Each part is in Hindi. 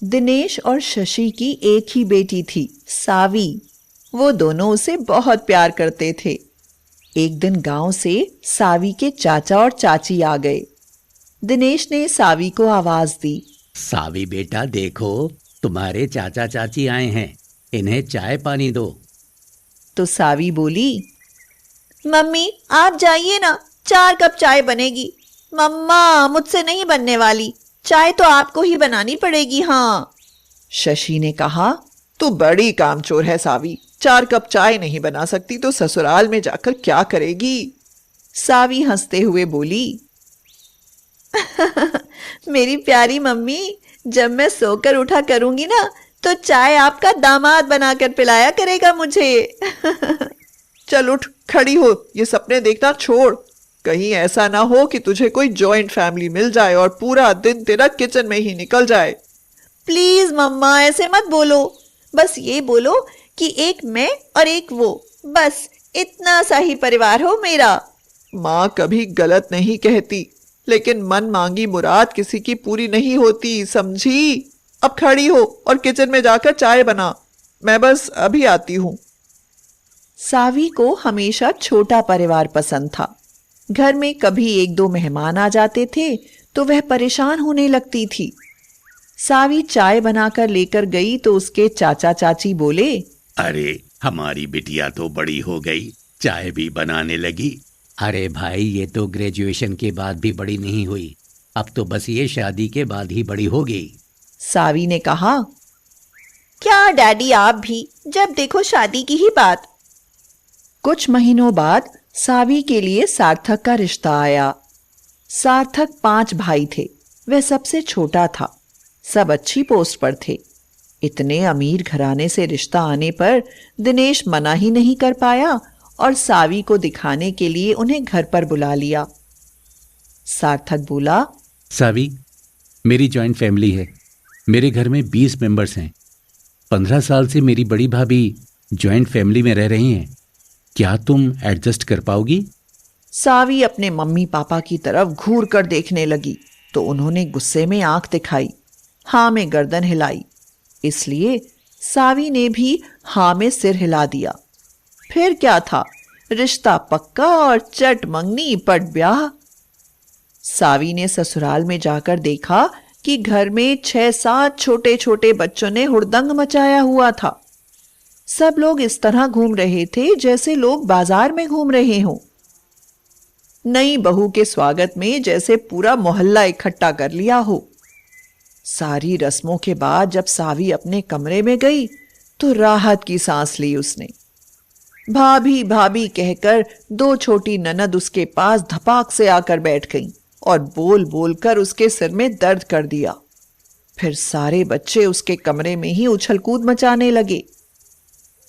दिनेश और शशि की एक ही बेटी थी, सावी। वो दोनों उसे बहुत प्यार करते थे। एक दिन गांव से सावी के चाचा और चाची आ गए। दिनेश ने सावी को आवाज दी। सावी बेटा, देखो तुम्हारे चाचा चाची आए हैं, इन्हें चाय पानी दो। तो सावी बोली, मम्मी आप जाइए ना, 4 कप चाय बनेगी। मम्मा मुझसे नहीं बनने वाली, चाय तो आपको ही बनानी पड़ेगी। हाँ। शशि ने कहा, तू बड़ी कामचोर है सावी, 4 कप चाय नहीं बना सकती तो ससुराल में जाकर क्या करेगी? सावी हंसते हुए बोली, मेरी प्यारी मम्मी, जब मैं सोकर उठा करूंगी ना तो चाय आपका दामाद बनाकर पिलाया करेगा मुझे। चल उठ, खड़ी हो, ये सपने देखना छोड़। कहीं ऐसा ना हो कि तुझे कोई जॉइंट फैमिली मिल जाए और पूरा दिन तेरा किचन में ही निकल जाए। प्लीज मम्मा ऐसे मत बोलो, बस ये बोलो कि एक मैं और एक वो, बस इतना सा ही परिवार हो मेरा। माँ कभी गलत नहीं कहती, लेकिन मन मांगी मुराद किसी की पूरी नहीं होती, समझी? अब खड़ी हो और किचन में जाकर चाय बना, मैं बस अभी आती हूं। सावी को हमेशा छोटा परिवार पसंद था। घर में कभी 1-2 मेहमान आ जाते थे तो वह परेशान होने लगती थी। सावी चाय बनाकर लेकर गई तो उसके चाचा चाची बोले, अरे हमारी बिटिया तो बड़ी हो गई, चाय भी बनाने लगी। अरे भाई, ये तो ग्रेजुएशन के बाद भी बड़ी नहीं हुई, अब तो बस ये शादी के बाद ही बड़ी होगी। सावी ने कहा, क्या डैडी आप भी, जब देखो शादी की ही बात। कुछ महीनों बाद सावी के लिए सार्थक का रिश्ता आया। सार्थक 5 भाई थे, वह सबसे छोटा था। सब अच्छी पोस्ट पर थे। इतने अमीर घराने से रिश्ता आने पर दिनेश मना ही नहीं कर पाया और सावी को दिखाने के लिए उन्हें घर पर बुला लिया। सार्थक बोला, सावी, मेरी जॉइंट फैमिली है, मेरे घर में 20 मेंबर्स हैं। 15 साल से मेरी बड़ी भाभी जॉइंट फैमिली में रह रही हैं, क्या तुम एडजस्ट कर पाओगी? सावी अपने मम्मी पापा की तरफ घूर कर देखने लगी तो उन्होंने गुस्से में आंख दिखाई, हाँ में गर्दन हिलाई। इसलिए सावी ने भी हाँ में सिर हिला दिया। फिर क्या था, रिश्ता पक्का और चट मंगनी पट ब्याह। सावी ने ससुराल में जाकर देखा कि घर में 6-7 छोटे छोटे बच्चों ने हुड़दंग मचाया हुआ था। सब लोग इस तरह घूम रहे थे जैसे लोग बाजार में घूम रहे हों। नई बहू के स्वागत में जैसे पूरा मोहल्ला इकट्ठा कर लिया हो। सारी रस्मों के बाद जब सावी अपने कमरे में गई तो राहत की सांस ली उसने। भाभी भाभी कहकर 2 छोटी ननद उसके पास धपाक से आकर बैठ गईं और बोल बोल कर उसके सिर में दर्द कर दिया। फिर सारे बच्चे उसके कमरे में ही उछल कूद मचाने लगे।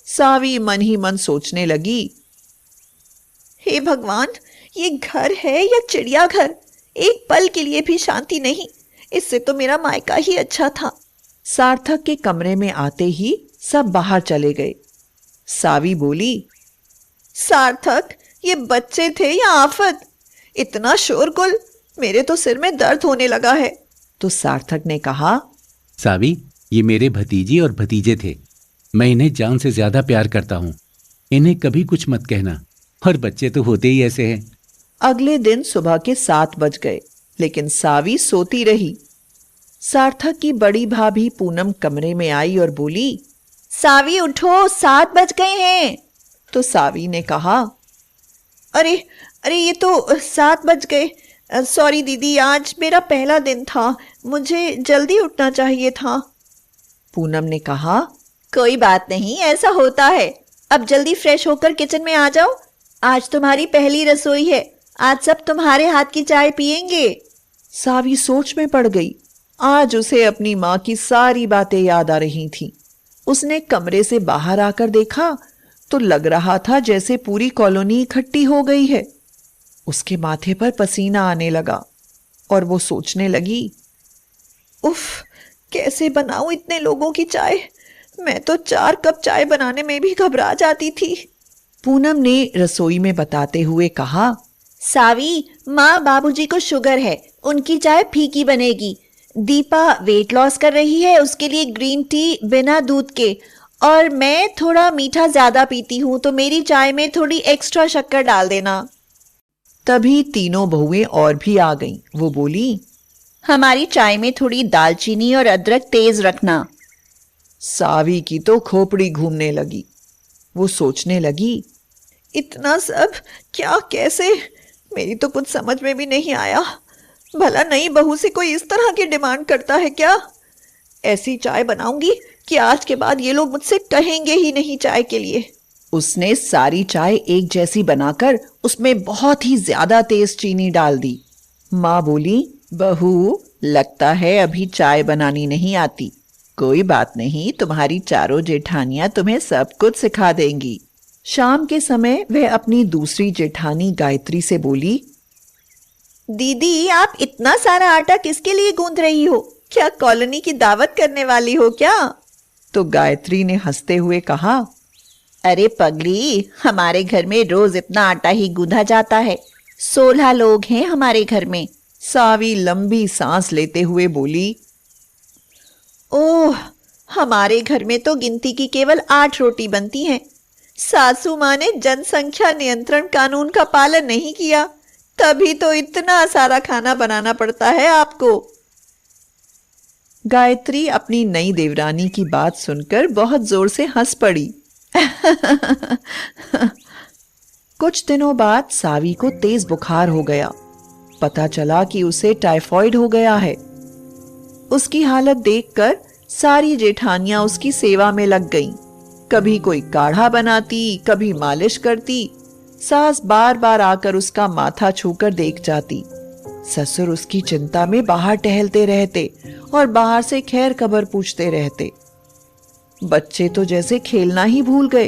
सावी मन ही मन सोचने लगी, हे भगवान, ये घर है या चिड़ियाघर, एक पल के लिए भी शांति नहीं, इससे तो मेरा मायका ही अच्छा था। सार्थक के कमरे में आते ही सब बाहर चले गए। सावी बोली, सार्थक, ये बच्चे थे या आफत? इतना शोरगुल, मेरे तो सिर में दर्द होने लगा है। तो सार्थक ने कहा, सावी, ये मेरे भतीजी और भतीजे थे, मैं इन्हें जान से ज्यादा प्यार करता हूँ, इन्हें कभी कुछ मत कहना, और बच्चे तो होते ही ऐसे हैं। अगले दिन सुबह के 7 बज गए, लेकिन सावी सोती रही। सार्थक की बड़ी भाभी पूनम कमरे में आई और बोली, सावी उठो, 7 बज गए हैं। तो सावी ने कहा, अरे अरे ये तो 7 बज गए, सॉरी दीदी, आज मेरा पहला दिन था, मुझे जल्दी उठना चाहिए था। पूनम ने कहा, कोई बात नहीं, ऐसा होता है, अब जल्दी फ्रेश होकर किचन में आ जाओ, आज तुम्हारी पहली रसोई है, आज सब तुम्हारे हाथ की चाय पियेंगे। सावी सोच में पड़ गई। आज उसे अपनी माँ की सारी बातें याद आ रही थीं। उसने कमरे से बाहर आकर देखा तो लग रहा था जैसे पूरी कॉलोनी इकट्ठी हो गई है। उसके माथे पर पसीना आने लगा और वो सोचने लगी, उफ, कैसे बनाऊं इतने लोगों की चाय, मैं तो 4 कप चाय बनाने में भी घबरा जाती थी। पूनम ने रसोई में बताते हुए कहा, सावी, माँ बाबूजी को शुगर है, उनकी चाय फीकी बनेगी, दीपा वेट लॉस कर रही है, उसके लिए ग्रीन टी बिना दूध के, और मैं थोड़ा मीठा ज्यादा पीती हूँ, तो मेरी चाय में थोड़ी एक्स्ट्रा शक्कर डाल देना। तभी तीनों बहुएं और भी आ गईं। वो बोली, हमारी चाय में थोड़ी दालचीनी और अदरक तेज रखना। सावी की तो खोपड़ी घूमने लगी। वो सोचने लगी, इतना सब क्या, कैसे? मेरी तो कुछ समझ में भी नहीं आया। भला नई बहू से कोई इस तरह की डिमांड करता है क्या? ऐसी चाय बनाऊंगी कि आज के बाद ये लोग मुझसे कहेंगे ही नहीं चाय के लिए। उसने सारी चाय एक जैसी बनाकर उसमें बहुत ही ज्यादा तेज चीनी डाल दी। माँ बोली, बहू, लगता है अभी चाय बनानी नहीं आती। कोई बात नहीं, तुम्हारी चारों जेठानियां तुम्हें सब कुछ सिखा देंगी। शाम के समय वह अपनी दूसरी जेठानी गायत्री से बोली, दीदी, आप इतना सारा आटा किसके लिए गूंथ रही हो? क्या कॉलोनी की दावत करने वाली हो क्या? तो गायत्री ने हंसते हुए कहा, अरे पगली, हमारे घर में रोज इतना आटा ही गूंधा जाता है। 16 लोग हैं हमारे घर में। सावी लंबी सांस लेते हुए बोली, ओह, हमारे घर में तो गिनती की केवल 8 रोटी बनती हैं। सासू माँ ने जनसंख्या नियंत्रण कानून का पालन नहीं किया, तभी तो इतना सारा खाना बनाना पड़ता है आपको। गायत्री अपनी नई देवरानी की बात सुनकर बहुत जोर से हंस पड़ी। कुछ दिनों बाद सावी को तेज बुखार हो गया। पता चला कि उसे टाइफाइड हो गया है। उसकी हालत देखकर सारी जेठानियां उसकी सेवा में लग गईं। कभी कोई काढ़ा बनाती, कभी मालिश करती। सास बार बार आकर उसका माथा छूकर देख जाती। ससुर उसकी चिंता में बाहर टहलते रहते और बाहर से खैर खबर पूछते रहते। बच्चे तो जैसे खेलना ही भूल गए।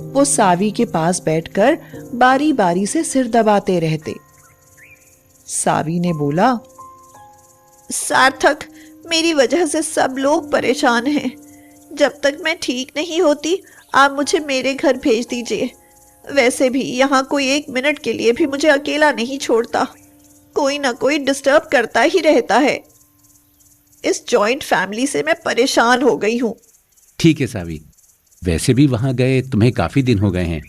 वो सावी के पास बैठकर बारी बारी से सिर दबाते रहते। सावी ने बोला, सार्थक, मेरी वजह से सब लोग परेशान हैं। जब तक मैं ठीक नहीं होती, आप मुझे मेरे घर भेज दीजिए। वैसे भी यहाँ कोई 1 मिनट के लिए भी मुझे अकेला नहीं छोड़ता। कोई ना कोई डिस्टर्ब करता ही रहता है। इस जॉइंट फैमिली से मैं परेशान हो गई हूँ। ठीक है सावी, वैसे भी वहां गए तुम्हें काफी दिन हो गए हैं।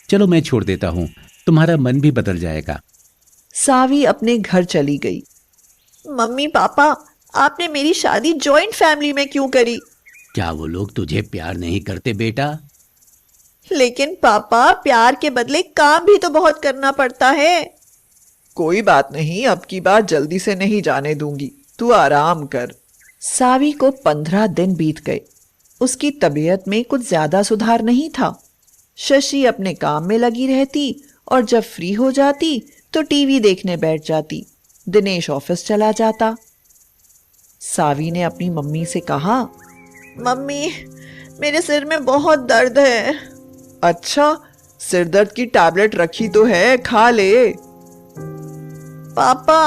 चलो मैं छोड़ देता हूँ, तुम्हारा मन भी बदल जाएगा। सावी अपने घर चली गई। मम्मी पापा, आपने मेरी शादी जॉइंट फैमिली में क्यों करी? क्या वो लोग तुझे प्यार नहीं करते बेटा? लेकिन पापा, प्यार के बदले काम भी तो बहुत करना पड़ता है। कोई बात नहीं, अब की बार जल्दी से नहीं जाने दूंगी, तू आराम कर। सावी को 15 दिन बीत गए। उसकी तबीयत में कुछ ज्यादा सुधार नहीं था। शशि अपने काम में लगी रहती और जब फ्री हो जाती तो टीवी देखने बैठ जाती। दिनेश ऑफिस चला जाता। सावी ने अपनी मम्मी से कहा, मम्मी, मेरे सिर में बहुत दर्द है। अच्छा, सिर दर्द की टैबलेट रखी तो है, खा ले। पापा,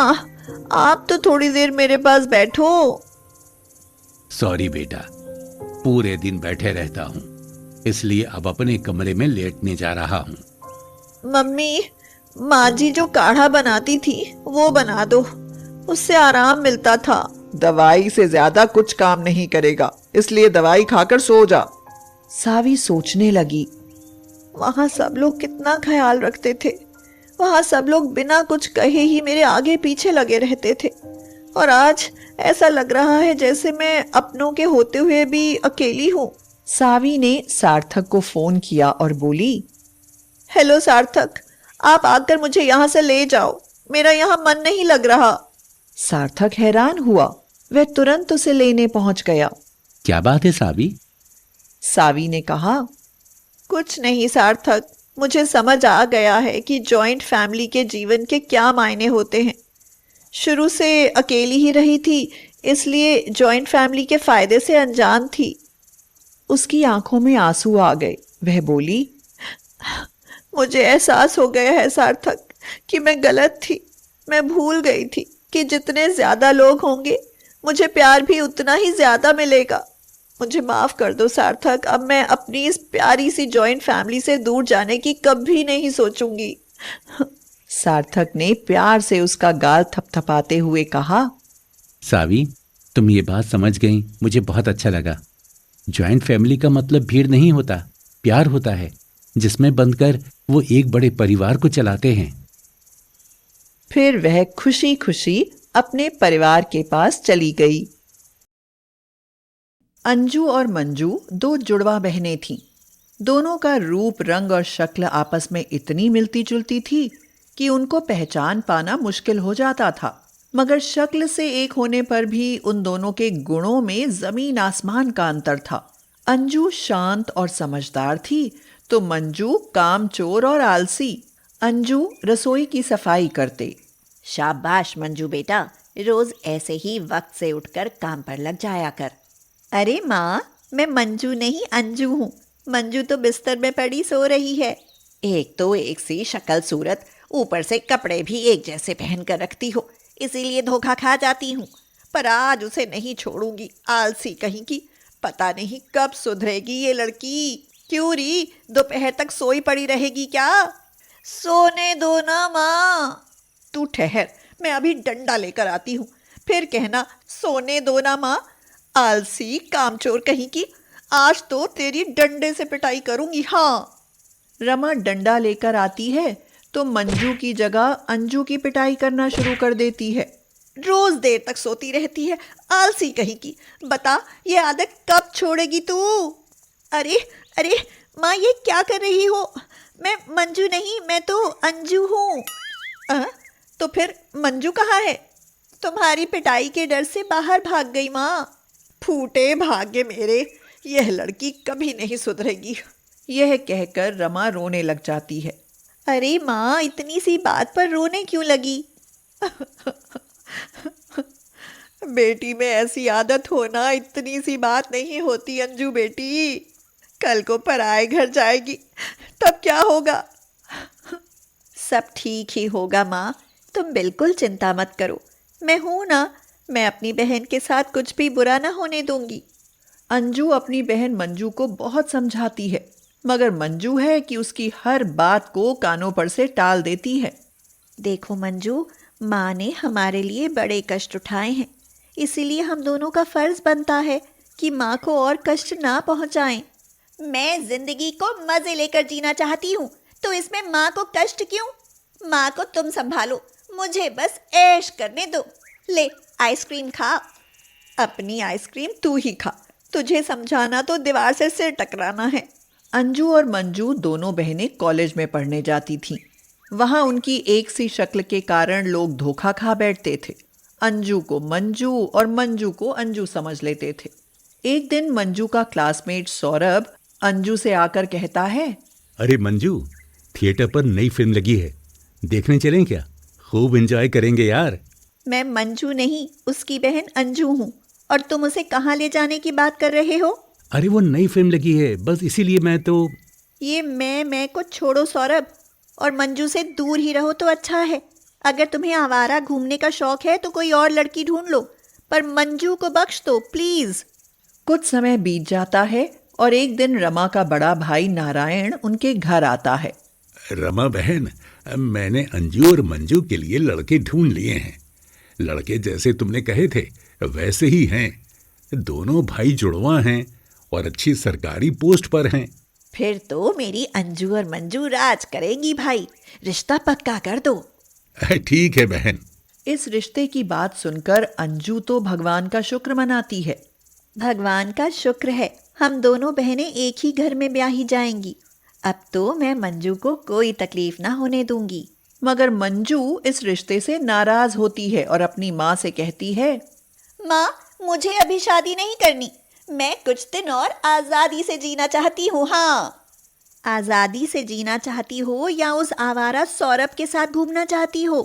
आप तो थोड़ी देर मेरे पास बैठो। सॉरी बेटा, पूरे दिन बैठे रहता हूँ, इसलिए अब अपने कमरे में लेटने जा रहा हूँ। मम्मी, माँ जी जो काढ़ा बनाती थी वो बना दो, उससे आराम मिलता था। दवाई से ज्यादा कुछ काम नहीं करेगा, इसलिए दवाई खाकर सो जा। सावी सोचने लगी, वहां सब लोग कितना ख्याल रखते थे। वहां सब लोग बिना कुछ कहे ही मेरे आगे पीछे लगे रहते थे, और आज ऐसा लग रहा है जैसे मैं अपनों के होते हुए भी अकेली हूँ। सावी ने सार्थक को फोन किया और बोली, हेलो सार्थक, आप आकर मुझे यहाँ से ले जाओ, मेरा यहाँ मन नहीं लग रहा। सार्थक हैरान हुआ। वह तुरंत उसे लेने पहुंच गया। क्या बात है सावी? सावी ने कहा, कुछ नहीं सार्थक, मुझे समझ आ गया है कि जॉइंट फैमिली के जीवन के क्या मायने होते हैं। शुरू से अकेली ही रही थी, इसलिए जॉइंट फैमिली के फायदे से अनजान थी। उसकी आंखों में आंसू आ गए। वह बोली, मुझे एहसास हो गया है सार्थक कि मैं गलत थी। मैं भूल गई थी कि जितने ज्यादा लोग होंगे मुझे प्यार भी उतना ही ज्यादा मिलेगा। मुझे माफ कर दो सार्थक, अब मैं अपनी इस प्यारी सी जॉइंट फैमिली से दूर जाने की कभी नहीं सोचूंगी। सार्थक ने प्यार से उसका गाल थपथपाते हुए कहा, सावी, तुम ये बात समझ गई, मुझे बहुत अच्छा लगा। जॉइंट फैमिली का मतलब भीड़ नहीं होता, प्यार होता है, जिसमें बंधकर वो एक बड़े परिवार को चलाते हैं। फिर वह खुशी खुशी अपने परिवार के पास चली गई। अंजू और मंजू दो जुड़वा बहनें थीं। दोनों का रूप, रंग और शक्ल आपस में इतनी मिलती जुलती थी कि उनको पहचान पाना मुश्किल हो जाता था। मगर शक्ल से एक होने पर भी उन दोनों के गुणों में जमीन आसमान का अंतर था। अंजू शांत और समझदार थी तो मंजू कामचोर और आलसी। अंजू रसोई की सफाई करते। शाबाश मंजू बेटा, रोज ऐसे ही वक्त से उठकर काम पर लग जाया कर। अरे माँ, मैं मंजू नहीं अंजू हूँ। मंजू तो बिस्तर में पड़ी सो रही है। एक तो एक सी शक्ल सूरत, ऊपर से कपड़े भी एक जैसे पहन कर रखती हो, इसीलिए धोखा खा जाती हूँ। पर आज उसे नहीं छोड़ूंगी, आलसी कहीं की। पता नहीं कब सुधरेगी ये लड़की। क्यों री, दोपहर तक सोई पड़ी रहेगी क्या? सोने दो ना माँ। तू ठहर, मैं अभी डंडा लेकर आती हूँ, फिर कहना सोने दो ना माँ। आलसी कामचोर कहीं की, आज तो तेरी डंडे से पिटाई करूंगी। हाँ। रमा डंडा लेकर आती है तो मंजू की जगह अंजू की पिटाई करना शुरू कर देती है। रोज देर तक सोती रहती है, आलसी कहीं की। बता, ये आदत कब छोड़ेगी तू? अरे अरे माँ, ये क्या कर रही हो? मैं मंजू नहीं, मैं तो अंजू हूँ। तो फिर मंजू कहाँ है? तुम्हारी पिटाई के डर से बाहर भाग गई माँ। फूटे भाग्य मेरे, यह लड़की कभी नहीं सुधरेगी। यह कहकर रमा रोने लग जाती है। अरे माँ, इतनी सी बात पर रोने क्यों लगी? बेटी में ऐसी आदत होना इतनी सी बात नहीं होती अंजू बेटी। कल को पराए घर जाएगी तब क्या होगा? सब ठीक ही होगा माँ, तुम बिल्कुल चिंता मत करो। मैं हूं ना, मैं अपनी बहन के साथ कुछ भी बुरा ना होने दूंगी। अंजू अपनी बहन मंजू को बहुत समझाती है, मगर मंजू है कि उसकी हर बात को कानों पर से टाल देती है। देखो मंजू, माँ ने हमारे लिए बड़े कष्ट उठाए हैं, इसीलिए हम दोनों का फर्ज बनता है कि माँ को और कष्ट ना पहुँचाएं। मैं जिंदगी को मजे लेकर जीना चाहती हूँ, तो इसमें माँ को कष्ट क्यों? माँ को तुम संभालो, मुझे बस ऐश करने दो। ले आइसक्रीम खा। अपनी आइसक्रीम तू ही खा, तुझे समझाना तो दीवार से सिर टकराना है। अंजू और मंजू दोनों बहनें कॉलेज में पढ़ने जाती थीं। वहां उनकी एक सी शक्ल के कारण लोग धोखा खा बैठते थे। अंजू को मंजू और मंजू को अंजू समझ लेते थे। एक दिन मंजू का क्लासमेट सौरभ अंजू से आकर कहता है, अरे मंजू, थिएटर पर नई फिल्म लगी है, देखने चलें क्या? खूब एंजॉय करेंगे यार। मैं मंजू नहीं, उसकी बहन अंजू हूँ, और तुम उसे कहाँ ले जाने की बात कर रहे हो? अरे वो नई फिल्म लगी है, बस इसीलिए मैं तो। ये मैं को छोड़ो सौरभ, और मंजू से दूर ही रहो तो अच्छा है। अगर तुम्हें आवारा घूमने का शौक है तो कोई और लड़की ढूंढ लो, पर मंजू को बख्श दो प्लीज। कुछ समय बीत जाता है और एक दिन रमा का बड़ा भाई नारायण उनके घर आता है। रमा बहन, मैंने अंजू और मंजू के लिए लड़के ढूंढ लिए हैं। लड़के जैसे तुमने कहे थे वैसे ही हैं। दोनों भाई जुड़वा हैं और अच्छी सरकारी पोस्ट पर हैं। फिर तो मेरी अंजू और मंजू राज करेंगी भाई, रिश्ता पक्का कर दो। ठीक है बहन। इस रिश्ते की बात सुनकर अंजू तो भगवान का शुक्र मनाती है। भगवान का शुक्र है, हम दोनों बहनें एक ही घर में ब्याही जाएंगी। अब तो मैं मंजू को कोई तकलीफ ना होने दूंगी। मगर मंजू इस रिश्ते से नाराज होती है और अपनी माँ से कहती है, माँ, मुझे अभी शादी नहीं करनी, मैं कुछ दिन और आज़ादी से जीना चाहती हूँ। हाँ, आज़ादी से जीना चाहती हो या उस आवारा सौरभ के साथ घूमना चाहती हो?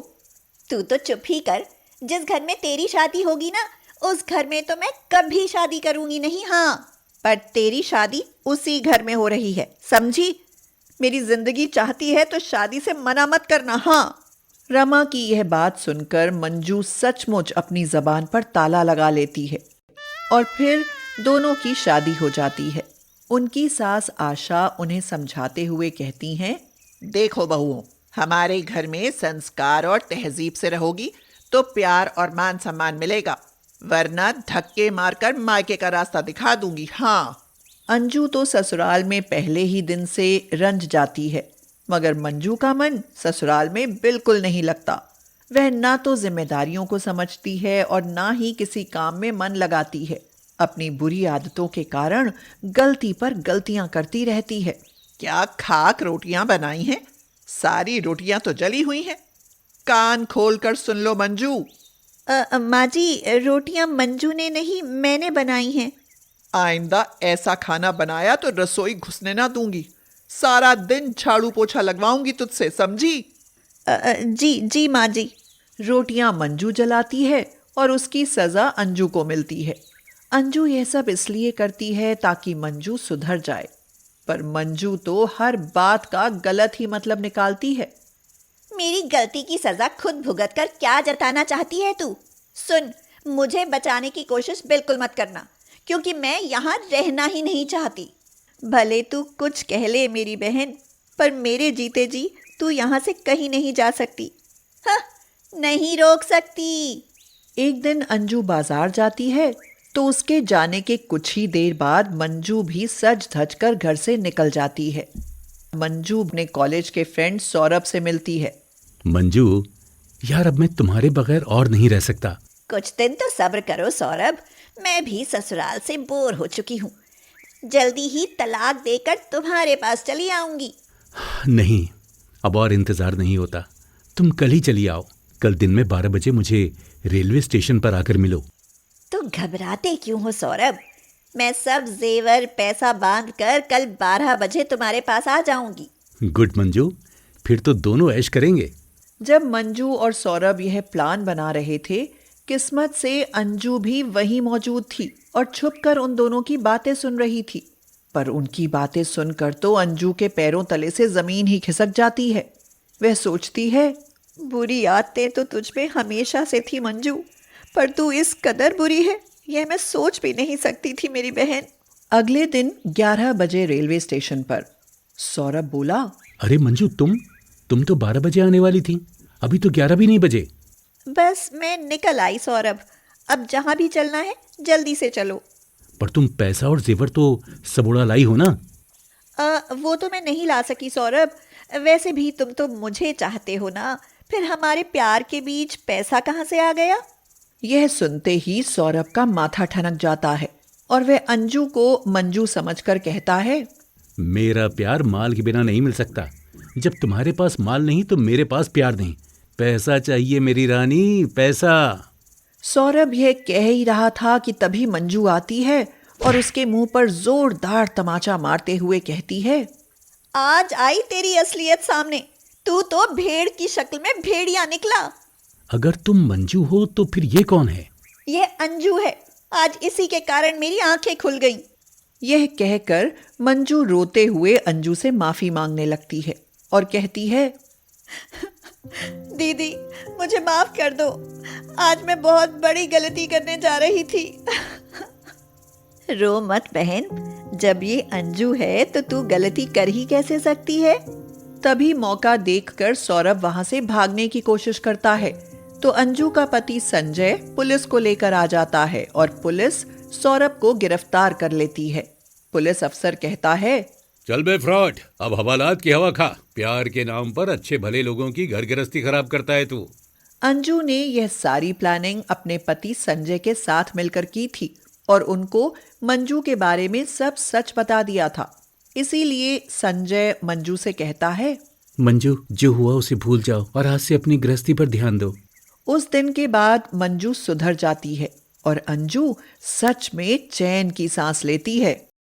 तू तो चुप ही कर। जिस घर में तेरी शादी होगी ना, उस घर में तो मैं कभी शादी करूंगी नहीं। हाँ, पर तेरी शादी उसी घर में हो रही है, समझी? मेरी जिंदगी चाहती है तो शादी से मना मत करना। हाँ। रमा की यह बात सुनकर मंजू सचमुच अपनी जबान पर ताला लगा लेती है और फिर दोनों की शादी हो जाती है। उनकी सास आशा उन्हें समझाते हुए कहती हैं, देखो बहुओं, हमारे घर में संस्कार और तहजीब से रहोगी तो प्यार और मान सम्मान मिलेगा। वरना धक्के मारकर मायके का रास्ता दिखा दूंगी। हाँ। अंजू तो ससुराल में पहले ही दिन से रंज जाती है, मगर मंजू का मन ससुराल में बिल्कुल नहीं लगता। वह ना तो जिम्मेदारियों को समझती है और ना ही किसी काम में मन लगाती है। अपनी बुरी आदतों के कारण गलती पर गलतियां करती रहती है। क्या खाक रोटियां बनाई हैं? सारी रोटियां तो जली हुई हैं। कान खोलकर सुन लो मंजू। माँ जी, रोटियां मंजू ने नहीं, मैंने बनाई हैं। आइंदा ऐसा खाना बनाया तो रसोई घुसने ना दूंगी। सारा दिन झाड़ू पोछा लगवाऊंगी तुझसे, समझी? जी जी माँ जी। रोटियां मंजू जलाती है और उसकी सजा अंजू को मिलती है। अंजू यह सब इसलिए करती है ताकि मंजू सुधर जाए, पर मंजू तो हर बात का गलत ही मतलब निकालती है। मेरी गलती की सजा खुद भुगत कर क्या जताना चाहती है तू? सुन, मुझे बचाने की कोशिश बिल्कुल मत करना, क्योंकि मैं यहाँ रहना ही नहीं चाहती। भले तू कुछ कह ले मेरी बहन, पर मेरे जीते जी तू यहाँ से कहीं नहीं जा सकती। हाँ, नहीं रोक सकती। एक दिन अंजू बाजार जाती है तो उसके जाने के कुछ ही देर बाद मंजू भी सज धज कर घर से निकल जाती है। मंजू अपने कॉलेज के फ्रेंड सौरभ से मिलती है। मंजू, यार अब मैं तुम्हारे बगैर और नहीं रह सकता। कुछ दिन तो सब्र करो सौरभ, मैं भी ससुराल से बोर हो चुकी हूँ। जल्दी ही तलाक देकर तुम्हारे पास चली आऊंगी। नहीं, अब और इंतजार नहीं होता। तुम कल ही चली आओ। कल दिन में 12 बजे मुझे रेलवे स्टेशन पर आकर मिलो। तो घबराते क्यों हो सौरभ? मैं सब जेवर पैसा बांध कर कल 12 बजे तुम्हारे पास आ जाऊंगी। गुड मंजू, फिर तो दोनों ऐश करेंगे। जब मंजू और सौरभ यह प्लान बना रहे थे, किस्मत से अंजू भी वहीं मौजूद थी और छुपकर उन दोनों की बातें सुन रही थी। पर उनकी बातें सुनकर तो अंजू के पैरों तले से जमीन ही खिसक जाती है। वह सोचती है, बुरी आदतें तो तुझ में हमेशा से थी मंजू, पर तू इस कदर बुरी है, यह मैं सोच भी नहीं सकती थी मेरी बहन। अगले दिन 11 बजे रेलवे स्टेशन पर सौरभ बोला, अरे मंजू, तुम तो 12 बजे आने वाली थी, अभी तो 11 भी नहीं बजे। बस मैं निकल आई सौरभ, अब जहां भी चलना है जल्दी से चलो। पर तुम पैसा और जेवर तो सब उड़ा लाई हो ना? वो तो मैं नहीं ला सकी सौरभ। वैसे भी तुम तो मुझे चाहते हो ना, फिर हमारे प्यार के बीच पैसा कहाँ से आ गया? यह सुनते ही सौरभ का माथा ठनक जाता है और वह अंजू को मंजू समझकर कहता है, मेरा प्यार माल के बिना नहीं मिल सकता। जब तुम्हारे पास माल नहीं तो मेरे पास प्यार नहीं। पैसा चाहिए मेरी रानी, पैसा। सौरभ यह कह ही रहा था कि तभी मंजू आती है और उसके मुंह पर जोरदार तमाचा मारते हुए कहती है, आज आई तेरी असलियत सामने। तू तो भेड़ की शक्ल में भेड़िया निकला। अगर तुम मंजू हो तो फिर ये कौन है? यह अंजू है। आज इसी के कारण मेरी आंखें खुल गईं। यह कहकर मंजू रोते हुए अंजू से माफी मांगने लगती है और कहती है, दीदी, मुझे माफ कर दो। आज मैं बहुत बड़ी गलती करने जा रही थी। रो मत बहन, जब ये अंजू है तो तू गलती कर ही कैसे सकती है? तभी मौका देखकर सौरभ वहां से भागने की कोशिश करता है तो अंजू का पति संजय पुलिस को लेकर आ जाता है और पुलिस सौरभ को गिरफ्तार कर लेती है। पुलिस अफसर कहता है, चल बे फ्रॉड, अब हवालात की हवा खा। प्यार के नाम पर अच्छे भले लोगों की घर गृहस्थी खराब करता है तू। अंजू ने यह सारी प्लानिंग अपने पति संजय के साथ मिलकर की थी और उनको मंजू के बारे में सब सच बता दिया था। इसीलिए संजय मंजू से कहता है, मंजू, जो हुआ उसे भूल जाओ और आज से अपनी गृहस्थी पर ध्यान दो। उस दिन के बाद मंजू सुधर जाती है और अंजू सच में चैन की सांस लेती है।